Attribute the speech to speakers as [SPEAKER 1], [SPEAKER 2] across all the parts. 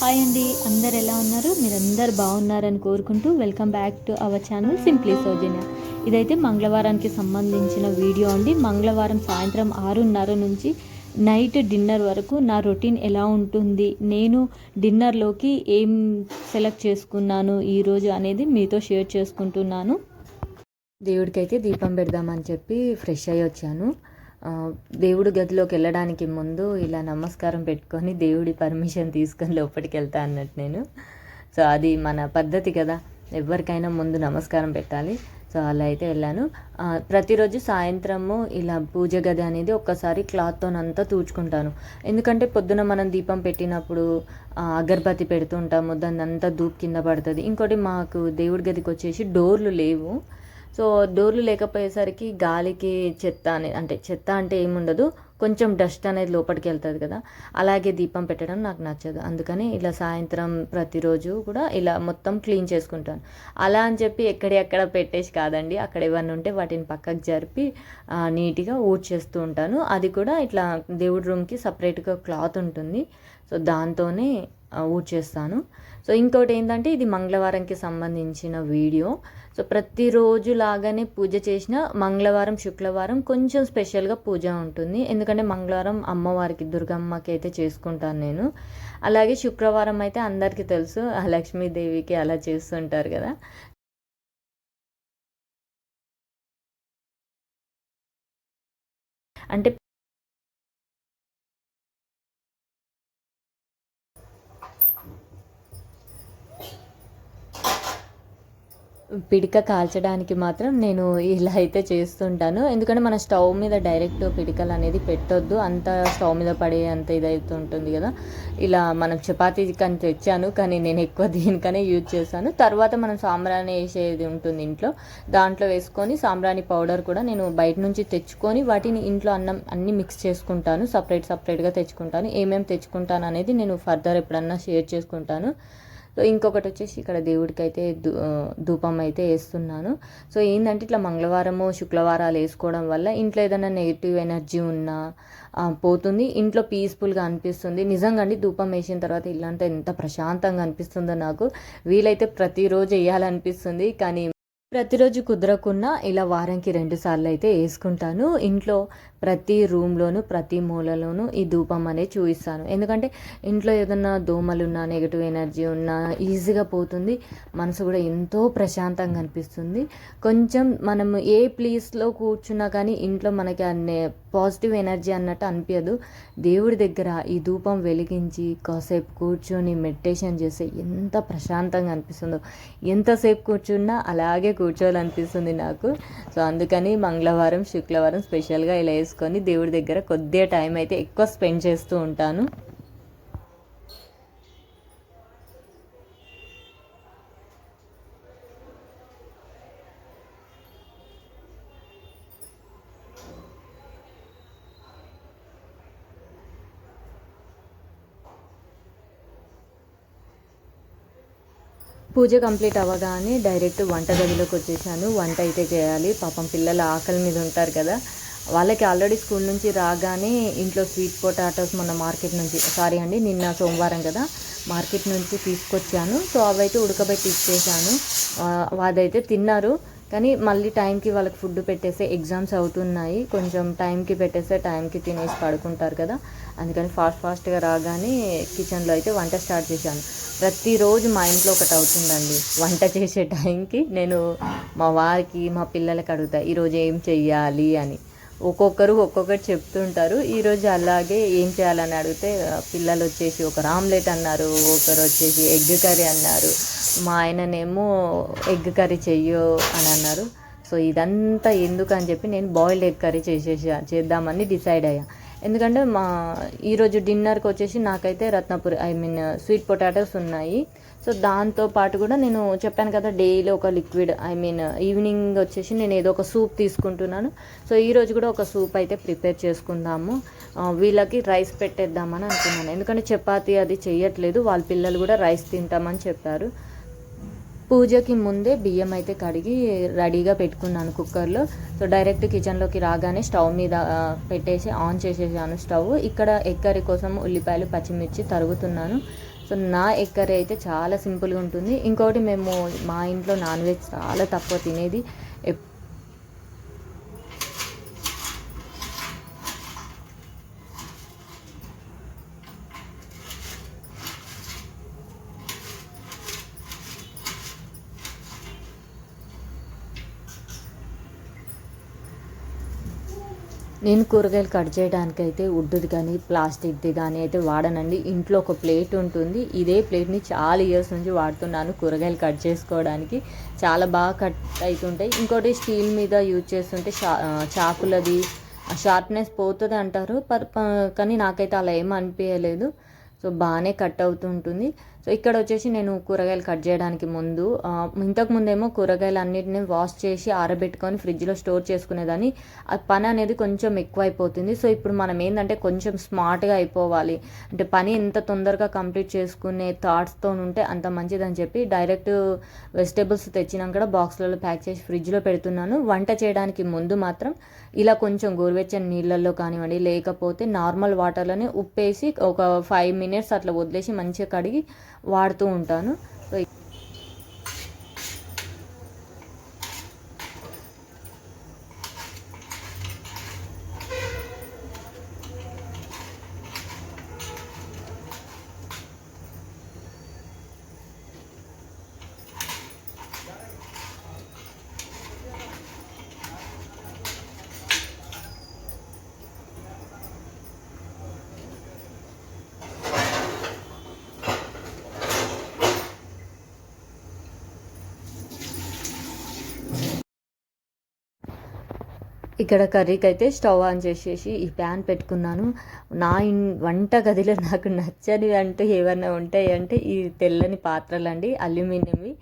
[SPEAKER 1] Hi అండి, అందరు ఎలా ఉన్నారు? మీరందరు బాగున్నారని కోరుకుంటూ welcome back to our channel simply Soujanya. ఇదైతే మంగళవారానికి సంబంధించిన వీడియో అండి. మంగళవారం సాయంత్రం 6:30 నుంచి నైట్ డిన్నర్ వరకు నా రొటీన్ ఎలా ఉంటుంది, నేను డిన్నర్లోకి ఏం సెలెక్ట్ చేసుకున్నాను ఈరోజు అనేది మీతో షేర్ చేసుకుంటున్నాను. దేవుడికైతే దీపం పెడదామని చెప్పి ఫ్రెష్ అయ్యి వచ్చాను. దేవుడి గదిలోకి వెళ్ళడానికి ముందు ఇలా నమస్కారం పెట్టుకొని దేవుడి పర్మిషన్ తీసుకొని లోపలికి వెళ్తా అన్నట్టు నేను. సో అది మన పద్ధతి కదా, ఎవరికైనా ముందు నమస్కారం పెట్టాలి. సో అలా అయితే వెళ్ళాను. ప్రతిరోజు సాయంత్రము ఇలా పూజ గది అనేది ఒక్కసారి క్లాత్తోనంతా తుడుచుకుంటాను. ఎందుకంటే పొద్దున మనం దీపం పెట్టినప్పుడు అగరబత్తి పెడుతుంటాము, దాన్ని అంతా ధూప్ కింద పడుతుంది. ఇంకోటి మాకు దేవుడి గదికి వచ్చేసి డోర్లు లేవు. సో డోర్లు లేకపోయేసరికి గాలికి చెత్త అంటే ఏముండదు, కొంచెం డస్ట్ అనేది లోపలికి వెళ్తుంది కదా, అలాగే దీపం పెట్టడం నాకు నచ్చదు. అందుకని ఇలా సాయంత్రం ప్రతిరోజు కూడా ఇలా మొత్తం క్లీన్ చేసుకుంటాను. అలా అని చెప్పి ఎక్కడెక్కడ పెట్టేసి కాదండి, అక్కడ ఏమన్నా ఉంటే వాటిని పక్కకు జరిపి నీట్గా ఊడ్చేస్తూ ఉంటాను. అది కూడా ఇట్లా దేవుడి రూమ్కి సపరేట్గా క్లాత్ ఉంటుంది, సో దాంతోనే ఊడ్చేస్తాను. సో ఇంకోటి ఏంటంటే ఇది మంగళవారంకి సంబంధించిన వీడియో. సో ప్రతిరోజు లాగానే పూజ చేసిన మంగళవారం శుక్రవారం కొంచెం స్పెషల్గా పూజ ఉంటుంది. ఎందుకంటే మంగళవారం అమ్మవారికి దుర్గమ్మకి అయితే చేసుకుంటాను నేను. అలాగే శుక్రవారం అయితే అందరికీ తెలుసు లక్ష్మీదేవికి అలా చేస్తుంటారు కదా. అంటే పిడక కాల్చడానికి మాత్రం నేను ఇలా అయితే చేస్తుంటాను. ఎందుకంటే మన స్టవ్ మీద డైరెక్ట్ పిడకలు అనేది పెట్టొద్దు, అంత స్టవ్ మీద పడే అంత ఇదైతే ఉంటుంది కదా. ఇలా మనం చపాతీకి అని తెచ్చాను, కానీ నేను ఎక్కువ దీనికనే యూజ్ చేశాను. తర్వాత మనం సాంబ్రాణి వేసేది ఉంటుంది ఇంట్లో, దాంట్లో వేసుకొని సాంబ్రాణి పౌడర్ కూడా నేను బయట నుంచి తెచ్చుకొని వాటిని ఇంట్లో అన్నీ మిక్స్ చేసుకుంటాను. సపరేట్గా తెచ్చుకుంటాను. ఏమేమి తెచ్చుకుంటాను అనేది నేను ఫర్దర్ ఎప్పుడన్నా షేర్ చేసుకుంటాను. సో ఇంకొకటి వచ్చేసి ఇక్కడ దేవుడికి అయితే ధూపం అయితే వేస్తున్నాను. సో ఏంటంటే ఇట్లా మంగళవారము శుక్రవారాలు వేసుకోవడం వల్ల ఇంట్లో ఏదైనా నెగిటివ్ ఎనర్జీ ఉన్నా పోతుంది, ఇంట్లో పీస్ఫుల్గా అనిపిస్తుంది. నిజంగా అండి, ధూపం వేసిన తర్వాత ఇల్లంతా ఎంత ప్రశాంతంగా అనిపిస్తుందో నాకు. వీలైతే ప్రతిరోజు వేయాలనిపిస్తుంది, కానీ ప్రతిరోజు కుదరకున్నా ఇలా వారానికి 2 సార్లు అయితే వేసుకుంటాను. ఇంట్లో ప్రతి రూమ్లోనూ ప్రతి మూలలోనూ ఈ ధూపం అనేది చూపిస్తాను. ఎందుకంటే ఇంట్లో ఏదన్నా దోమలున్నా నెగిటివ్ ఎనర్జీ ఉన్నా ఈజీగా పోతుంది, మనసు కూడా ఎంతో ప్రశాంతంగా అనిపిస్తుంది. కొంచెం మనము ఏ ప్లేస్లో కూర్చున్నా కానీ ఇంట్లో మనకి పాజిటివ్ ఎనర్జీ అన్నట్టు అనిపించదు. దేవుడి దగ్గర ఈ ధూపం వెలిగించి కాసేపు కూర్చొని మెడిటేషన్ చేస్తే ఎంత ప్రశాంతంగా అనిపిస్తుందో, ఎంతసేపు కూర్చున్నా అలాగే కూర్చోవాలనిపిస్తుంది నాకు. సో అందుకని మంగళవారం శుక్రవారం స్పెషల్గా ఇలా వేసుకొని దేవుడి దగ్గర కొద్దిగా టైం అయితే ఎక్కువ స్పెండ్ చేస్తూ ఉంటాను. పూజ కంప్లీట్ అవ్వగానే డైరెక్ట్ వంటగదిలోకి వచ్చేసాను. వంట అయితే చేయాలి. పాపం పిల్లలు ఆకలి మీద ఉంటారు కదా, వాళ్ళకి ఆల్రెడీ స్కూల్ నుంచి రాగానే ఇంట్లో స్వీట్ పొటాటోస్ మొన్న మార్కెట్ నుంచి నిన్న సోమవారం కదా, మార్కెట్ నుంచి తీసుకొచ్చాను. సో అవైతే ఉడకబెట్టి ఇచ్చేసాను. అదైతే తిన్నారు, కానీ మళ్ళీ టైంకి వాళ్ళకి ఫుడ్ పెట్టేస్తే ఎగ్జామ్స్ అవుతున్నాయి, కొంచెం టైంకి పెట్టేస్తే టైంకి తినేసి పడుకుంటారు కదా. అందుకని ఫాస్ట్గా రాగానే కిచెన్లో అయితే వంట స్టార్ట్ చేశాను. ప్రతిరోజు మా ఇంట్లో ఒకటి అవుతుందండి, వంట చేసే టైంకి నేను మా వారికి మా పిల్లలకి అడుగుతా ఈరోజు ఏం చెయ్యాలి అని. ఒక్కొక్కరు ఒక్కొక్కటి చెప్తుంటారు. ఈరోజు అలాగే ఏం చేయాలని అడిగితే పిల్లలు వచ్చేసి ఒకరు ఆమ్లెట్ అన్నారు, ఒకరు వచ్చేసి ఎగ్ కర్రీ అన్నారు, మా ఆయననేమో ఎగ్ కర్రీ చెయ్యో అని అన్నారు. సో ఇదంతా ఎందుకు అని చెప్పి నేను బాయిల్డ్ ఎగ్ కర్రీ చేద్దామని డిసైడ్ అయ్యా. ఎందుకంటే ఈరోజు డిన్నర్కి వచ్చేసి నాకైతే రత్నపురి స్వీట్ పొటాటోస్ ఉన్నాయి. సో దాంతో పాటు కూడా నేను చెప్పాను కదా, డైలీ ఒక లిక్విడ్ ఈవినింగ్ వచ్చేసి నేను ఏదో ఒక సూప్ తీసుకుంటున్నాను. సో ఈరోజు కూడా ఒక సూప్ అయితే ప్రిపేర్ చేసుకుందాము, వీళ్ళకి రైస్ పెట్టేద్దామని అనుకున్నాను. ఎందుకంటే చపాతీ అది చేయట్లేదు, వాళ్ళ పిల్లలు కూడా రైస్ తింటామని చెప్పారు. పూజకి ముందే బియ్యం అయితే కడిగి రెడీగా పెట్టుకున్నాను కుక్కర్లో. సో డైరెక్ట్ కిచెన్లోకి రాగానే స్టవ్ మీద పెట్టేసి ఆన్ చేసేసాను స్టవ్. ఇక్కడ ఎగ్ కర్రీ కోసం ఉల్లిపాయలు పచ్చిమిర్చి తరుగుతున్నాను. సో సో నా ఎగ్ కర్రీ అయితే చాలా సింపుల్గా ఉంటుంది. ఇంకోటి మేము మా ఇంట్లో నాన్ వెజ్ చాలా తక్కువ తినేది. నేను కూరగాయలు కట్ చేయడానికైతే వుడ్ది కానీ ప్లాస్టిక్ది కానీ అయితే వాడనండి. ఇంట్లో ఒక ప్లేట్ ఉంటుంది. ఇదే ప్లేట్ని చాలా ఇయర్స్ నుంచి వాడుతున్నాను కూరగాయలు కట్ చేసుకోవడానికి. చాలా బాగా కట్ అవుతుంటాయి. ఇంకోటి స్టీల్ మీద యూజ్ చేస్తుంటే చాకులది షార్ప్నెస్ పోతుంది అంటారు, కానీ నాకైతే అలా ఏం అనిపించలేదు. సో బాగానే కట్ అవుతుంటుంది. సో ఇక్కడ వచ్చేసి నేను కూరగాయలు కట్ చేయడానికి ముందు ఇంతకుముందేమో కూరగాయలు అన్నిటిని వాష్ చేసి ఆరబెట్టుకొని ఫ్రిడ్జ్లో స్టోర్ చేసుకునేదాన్ని. ఆ పని అనేది కొంచెం ఎక్కువ అయిపోతుంది. సో ఇప్పుడు మనం ఏంటంటే కొంచెం స్మార్ట్గా అయిపోవాలి, అంటే పని ఎంత తొందరగా కంప్లీట్ చేసుకునే థాట్స్తో ఉంటే అంత మంచిదని చెప్పి డైరెక్ట్ వెజిటేబుల్స్ తెచ్చినాక బాక్స్లలో ప్యాక్ చేసి ఫ్రిడ్జ్లో పెడుతున్నాను. వంట చేయడానికి ముందు మాత్రం ఇలా కొంచెం గోరువెచ్చని నీళ్ళల్లో కానివ్వండి, లేకపోతే నార్మల్ వాటర్లోనే ఉప్పేసి ఒక 5 minutes అట్లా వదిలేసి మంచిగా కడిగి వాడుతూ ఉంటాను. సో ఇక్కడ కర్రీకి అయితే స్టవ్ ఆన్ చేసేసి ఈ ప్యాన్ పెట్టుకున్నాను. వంట గదిలో నాకు నచ్చనివి అంటూ ఏమన్నా ఉంటాయి అంటే ఈ తెల్లని పాత్రలండి, అల్యూమినియంవి.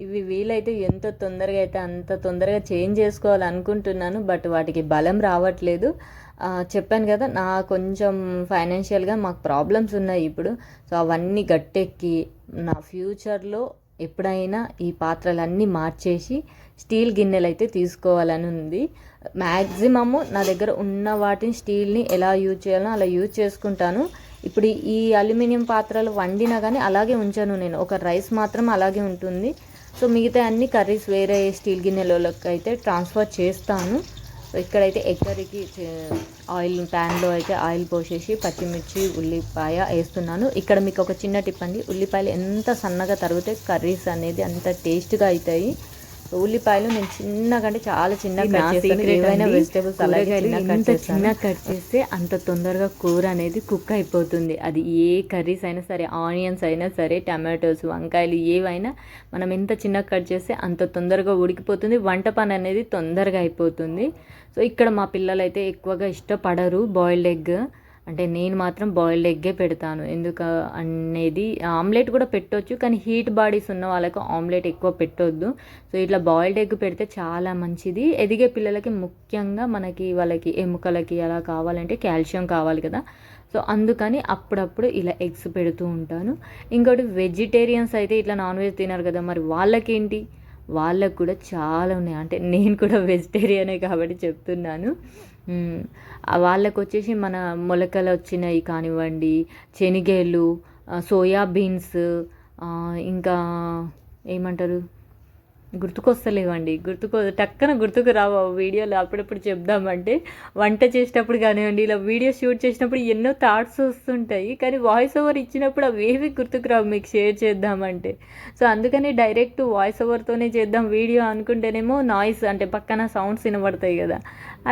[SPEAKER 1] ఇవి వీలైతే ఎంత తొందరగా అయితే అంత తొందరగా చేంజ్ చేసుకోవాలనుకుంటున్నాను, బట్ వాటికి బలం రావట్లేదు. చెప్పాను కదా, నా కొంచెం ఫైనాన్షియల్గా మాకు ప్రాబ్లమ్స్ ఉన్నాయి ఇప్పుడు. సో అవన్నీ గట్టెక్కి నా ఫ్యూచర్లో ఎప్పుడైనా ఈ పాత్రలన్నీ మార్చేసి స్టీల్ గిన్నెలు అయితే తీసుకోవాలని ఉంది. మ్యాక్సిమము నా దగ్గర ఉన్న వాటిని స్టీల్ని ఎలా యూజ్ చేయాలో అలా యూజ్ చేసుకుంటాను. ఇప్పుడు ఈ అల్యూమినియం పాత్రలు వండినా కానీ అలాగే ఉంచాను నేను. ఒక రైస్ మాత్రం అలాగే ఉంటుంది. సో మిగతా అన్ని కర్రీస్ వేరే స్టీల్ గిన్నెలలోకి అయితే ట్రాన్స్ఫర్ చేస్తాను. సో ఇక్కడైతే ఎగ్ కర్రీకి ప్యాన్లో అయితే ఆయిల్ పోసేసి పచ్చిమిర్చి ఉల్లిపాయ వేస్తున్నాను. ఇక్కడ మీకు ఒక చిన్న టిప్ అండి, ఉల్లిపాయలు ఎంత సన్నగా తరిగితే కర్రీస్ అనేది అంత టేస్ట్గా అవుతాయి. ఉల్లిపాయలు నేను చిన్నగా అంటే చాలా చిన్నగా కట్ చేస్తాను. ఏవైనా వెజిటేబుల్స్ అలాగే చిన్న కట్ చేస్తే అంత తొందరగా కూర అనేది కుక్ అయిపోతుంది. అది ఏ కర్రీస్ అయినా సరే, ఆనియన్స్ అయినా సరే, టమాటోస్, వంకాయలు ఏవైనా మనం ఎంత చిన్నగా కట్ చేస్తే అంత తొందరగా ఉడికిపోతుంది. వంట పని అనేది తొందరగా అయిపోతుంది. సో ఇక్కడ మా పిల్లలు అయితే ఎక్కువగా ఇష్టపడరు బాయిల్డ్ ఎగ్. అంటే నేను మాత్రం బాయిల్డ్ ఎగ్గే పెడతాను. ఎందుకు అనేది ఆమ్లెట్ కూడా పెట్టవచ్చు, కానీ హీట్ బాడీస్ ఉన్న వాళ్ళకు ఆమ్లెట్ ఎక్కువ పెట్టొద్దు. సో ఇట్లా బాయిల్డ్ ఎగ్ పెడితే చాలా మంచిది. ఎదిగే పిల్లలకి ముఖ్యంగా వాళ్ళకి ఎముకలకి అలా కావాలంటే కాల్షియం కావాలి కదా. సో అందుకని అప్పుడప్పుడు ఇలా ఎగ్స్ పెడుతూ ఉంటాను. ఇంకోటి వెజిటేరియన్స్ అయితే ఇట్లా నాన్ వెజ్ తినరు కదా, మరి వాళ్ళకేంటి, వాళ్ళకు కూడా చాలా ఉన్నాయి. అంటే నేను కూడా వెజిటేరియనే కాబట్టి చెప్తున్నాను. వాళ్ళకు వచ్చేసి మన మొలకలు వచ్చినవి కానివ్వండి, శనగలు, సోయాబీన్స్, ఇంకా ఏమంటారు గుర్తుకొస్తలేవండి, టక్కన గుర్తుకు రావు వీడియోలో. అప్పుడప్పుడు చెప్దామంటే వంట చేసేటప్పుడు కానివ్వండి, ఇలా వీడియో షూట్ చేసినప్పుడు ఎన్నో థాట్స్ వస్తుంటాయి, కానీ వాయిస్ ఓవర్ ఇచ్చినప్పుడు అవేవి గుర్తుకు రావు మీకు షేర్ చేద్దామంటే. సో అందుకని డైరెక్ట్ వాయిస్ ఓవర్తోనే చేద్దాం వీడియో అనుకుంటేనేమో నాయిస్, అంటే పక్కన సౌండ్స్ వినబడతాయి కదా,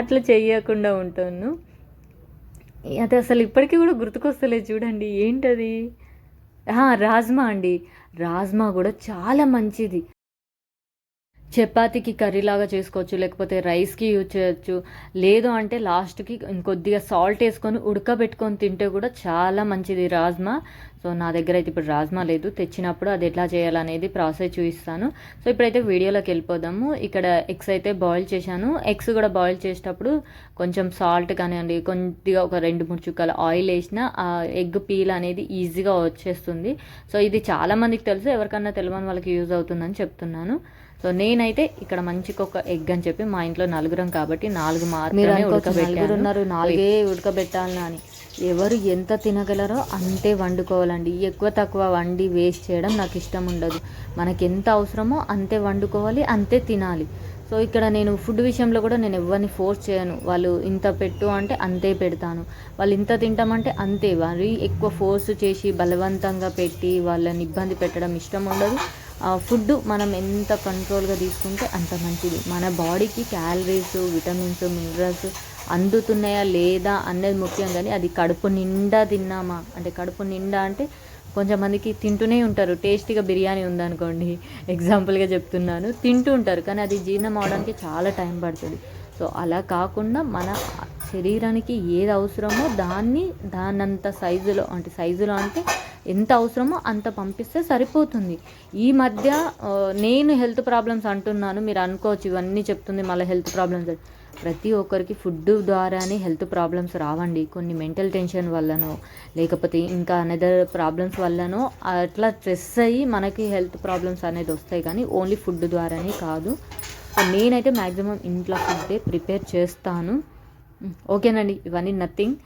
[SPEAKER 1] అట్లా చేయకుండా ఉంటాను. అది అసలు ఇప్పటికీ కూడా గుర్తుకొస్తలేదు చూడండి, ఏంటది, రాజ్మా అండి. రాజ్మా కూడా చాలా మంచిది. చపాతీకి కర్రీలాగా చేసుకోవచ్చు, లేకపోతే రైస్కి యూజ్ చేయొచ్చు. లేదు అంటే లాస్ట్కి ఇంకొద్దిగా సాల్ట్ వేసుకొని ఉడకబెట్టుకొని తింటే కూడా చాలా మంచిది రాజ్మా. సో నా దగ్గర అయితే ఇప్పుడు రాజ్మా లేదు, తెచ్చినప్పుడు అది ఎట్లా చేయాలనేది ప్రాసెస్ చూపిస్తాను. సో ఇప్పుడైతే వీడియోలోకి వెళ్ళిపోదాము. ఇక్కడ ఎగ్స్ అయితే బాయిల్ చేశాను. ఎగ్స్ కూడా బాయిల్ చేసేటప్పుడు కొంచెం సాల్ట్ కానివ్వండి, కొద్దిగా ఒక 2-3 చుక్కల ఆయిల్ వేసిన ఆ ఎగ్ పీల్ అనేది ఈజీగా వచ్చేస్తుంది. సో ఇది చాలామందికి తెలుసు, ఎవరికన్నా తెలియని వాళ్ళకి యూజ్ అవుతుందని చెప్తున్నాను. సో నేనైతే ఇక్కడ మంచిగా ఒక ఎగ్ అని చెప్పి, మా ఇంట్లో 4 కాబట్టి 4 మాత్రమే ఉడకబెట్టాను. 4 ఉడకబెట్టాలని అని. ఎవరు ఎంత తినగలరో అంతే వండుకోవాలండి. ఎక్కువ తక్కువ వండి వేస్ట్ చేయడం నాకు ఇష్టం ఉండదు. మనకి ఎంత అవసరమో అంతే వండుకోవాలి, అంతే తినాలి. సో ఇక్కడ నేను ఫుడ్ విషయంలో కూడా నేను ఎవరిని ఫోర్స్ చేయను. వాళ్ళు ఇంత పెట్టు అంటే అంతే పెడతాను, వాళ్ళు ఇంత తింటామంటే అంతే. మరి ఎక్కువ ఫోర్స్ చేసి బలవంతంగా పెట్టి వాళ్ళని ఇబ్బంది పెట్టడం ఇష్టం ఉండదు. ఫుడ్ మనం ఎంత కంట్రోల్గా తీసుకుంటే అంత మంచిది. మన బాడీకి క్యాలరీస్, విటమిన్స్, మినరల్స్ అందుతున్నాయా లేదా అన్నది ముఖ్యం. కానీ అది కడుపు నిండా తిన్నామా అంటే, కడుపు నిండా అంటే కొంచెంమందికి తింటూనే ఉంటారు. టేస్టీగా బిర్యానీ ఉందనుకోండి, ఎగ్జాంపుల్గా చెప్తున్నాను, తింటూ ఉంటారు కానీ అది జీర్ణం అవడానికి చాలా టైం పడుతుంది. సో అలా కాకుండా మన శరీరానికి ఏది అవసరమో దాన్నంత సైజులో అంటే ఎంత అవసరమో అంత పంపిస్తే సరిపోతుంది. ఈ మధ్య నేను హెల్త్ ప్రాబ్లమ్స్ అంటున్నాను, మీరు అనుకోవచ్చు ఇవన్నీ చెప్తుంది మళ్ళీ హెల్త్ ప్రాబ్లమ్స్. ప్రతి ఒక్కరికి ఫుడ్ ద్వారానే హెల్త్ ప్రాబ్లమ్స్ రావండి. కొన్ని మెంటల్ టెన్షన్ వల్లనో లేకపోతే ఇంకా అనదర్ ప్రాబ్లమ్స్ వల్లనో అట్లా స్ట్రెస్ అయ్యి మనకి హెల్త్ ప్రాబ్లమ్స్ అనేది వస్తాయి, కానీ ఓన్లీ ఫుడ్ ద్వారానే కాదు. నేనైతే మ్యాక్సిమం ఇంట్లో ఫుడ్డే ప్రిపేర్ చేస్తాను. ఓకేనండి, ఇవన్నీ నథింగ్,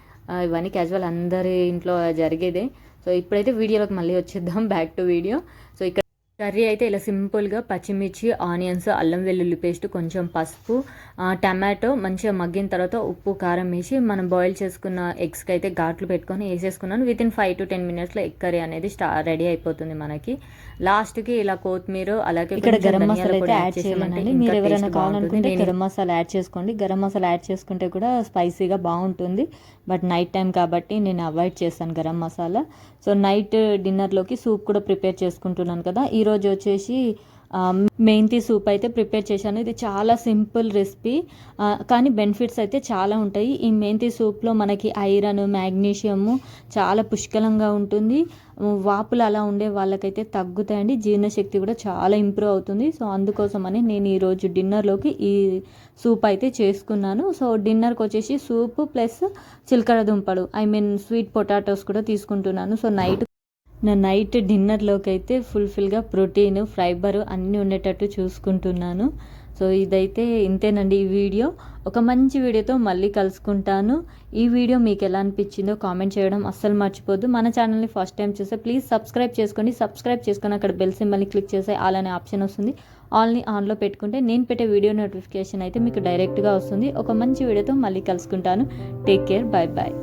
[SPEAKER 1] ఇవన్నీ క్యాజువల్, అందరి ఇంట్లో జరిగేదే. సో ఇప్పుడైతే వీడియోలోకి మళ్ళీ వచ్చేద్దాం, బ్యాక్ టు వీడియో. సో ఇక్కడ కర్రీ అయితే ఇలా సింపుల్గా పచ్చిమిర్చి, ఆనియన్స్, అల్లం వెల్లుల్లి పేస్ట్, కొంచెం పసుపు, టమాటో మంచిగా మగ్గిన తర్వాత ఉప్పు, కారం వేసి మనం బాయిల్ చేసుకున్న ఎగ్స్కి అయితే ఘాట్లు పెట్టుకొని వేసేసుకున్నాను. వితిన్ 5 to 10 minutesలో ఎగ్ కర్రీ అనేది రెడీ అయిపోతుంది మనకి. లాస్ట్కి ఇలా కొత్తిమీర, అలాగే ఇక్కడ గరం మసాలా అయితే యాడ్ చేయాలండి. మీరు ఎవరైనా కావాలనుకుంటే గరం మసాలా యాడ్ చేసుకోండి. గరం మసాలా యాడ్ చేసుకుంటే కూడా స్పైసీగా బాగుంటుంది. బట్ నైట్ టైం కాబట్టి నేను అవాయిడ్ చేస్తాను గరం మసాలా. సో నైట్ డిన్నర్లోకి సూప్ కూడా ప్రిపేర్ చేసుకుంటున్నాను కదా. ఈరోజు వచ్చేసి మెంతి సూప్ అయితే ప్రిపేర్ చేశాను. ఇది చాలా సింపుల్ రెసిపీ, కానీ బెనిఫిట్స్ అయితే చాలా ఉంటాయి. ఈ మెంతి సూప్లో మనకి ఐరన్, మ్యాగ్నీషియము చాలా పుష్కలంగా ఉంటుంది. వాపులు అలా ఉండే వాళ్ళకైతే తగ్గుతాయండి. జీర్ణశక్తి కూడా చాలా ఇంప్రూవ్ అవుతుంది. సో అందుకోసమని నేను ఈరోజు డిన్నర్లోకి ఈ సూప్ అయితే చేసుకున్నాను. సో డిన్నర్కి వచ్చేసి సూప్ ప్లస్ చిలకడ దుంపలు, స్వీట్ పొటాటోస్ కూడా తీసుకుంటున్నాను. సో నైట్ డిన్నర్లోకి అయితే ఫుల్ఫిల్గా ప్రోటీన్, ఫైబర్ అన్నీ ఉండేటట్టు చూసుకుంటున్నాను. సో ఇదైతే ఇంతేనండి ఈ వీడియో. ఒక మంచి వీడియోతో మళ్ళీ కలుసుకుంటాను. ఈ వీడియో మీకు ఎలా అనిపించిందో కామెంట్ చేయడం అస్సలు మర్చిపోద్దు. మన ఛానల్ని ఫస్ట్ టైం చూస్తే ప్లీజ్ సబ్స్క్రైబ్ చేసుకొని అక్కడ బెల్ సింబల్ని క్లిక్ చేస్తే ఆల్ అనే ఆప్షన్ వస్తుంది. ఆల్ని ఆన్లో పెట్టుకుంటే నేను పెట్టే వీడియో నోటిఫికేషన్ అయితే మీకు డైరెక్ట్గా వస్తుంది. ఒక మంచి వీడియోతో మళ్ళీ కలుసుకుంటాను. Take care, bye bye.